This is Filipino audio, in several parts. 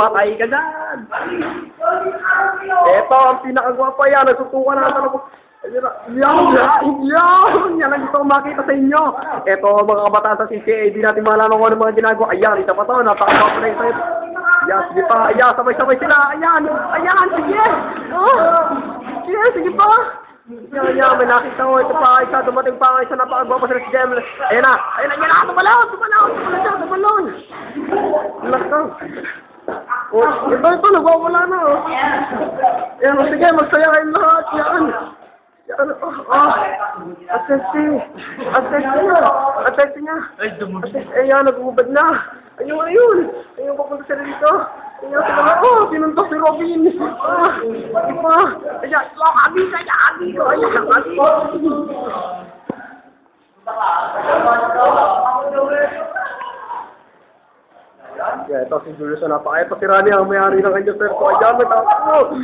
Patay ka dyan! Eto, ang pinakagwapa yan. Nagsutukan na talaga. Yan ang gusto kong makita sa inyo. Eto, mga kabataan sa CCA, di natin malaman kung ano mga ginagawa. Ayan, isa pa to. Napakagwapa na isa ito. Ayan, sige pa. Ayan, sabay-sabay sila. Ayan, sige. Sige pa. Ayan, may nakita ko. Ito pa, isa, dumating pa. Isa napakagwapa sila si Jem. Ayan na, tumalon. Lakaw. Ito, nagwawala na, Ayan, sige, magsaya kayong lahat. Yan. Assess niya. Ayan, nag-ubad na. Ayun. Ayun, papunta sila dito. Ayan, sila, pinuntok si Robin. Iba. Ayan, abi ko. Ito si Julius na pa. Ito si Rani ang may-ari ng kanyang serto. Ayan, matapos.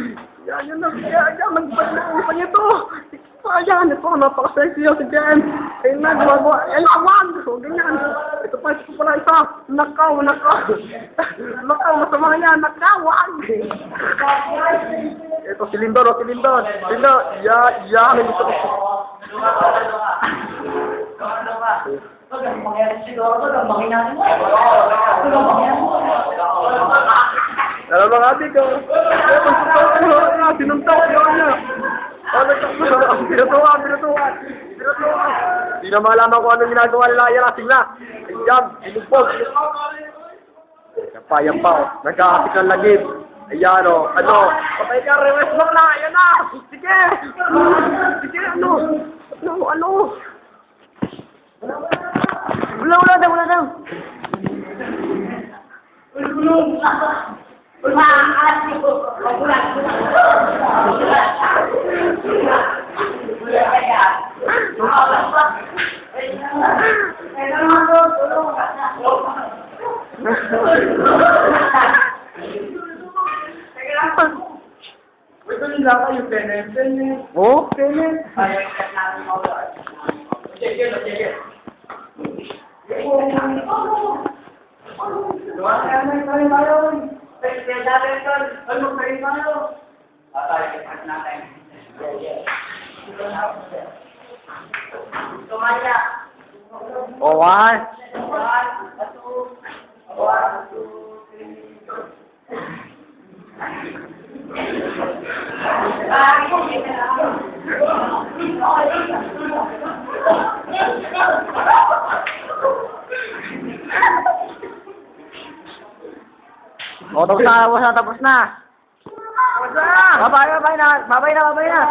Ayan, magpag-uupan niya ito. Ayan, ito, napaka-sexy si Jen. Ayun na, gumagawa. Elawan! Ganyan. Ito pa pala isa. Nakaw. Masama yan. Nakawan! Ito si Lindon. Lindon, yan. Gusto ko. Alam mga ati ko. Sinuntaw niya. Binutuan. Hindi na malaman kung anong ginagawa nila. Ayan, asing na. Ayan, binugbog. Yan pa. Nagkakasik ng lagib. Ayan, patay ka, reverse block na. Ayan na. Sige, Wala daw. Ito nila kayo, pene. Oh, pene. Oh, one. Tapos na. Babay na.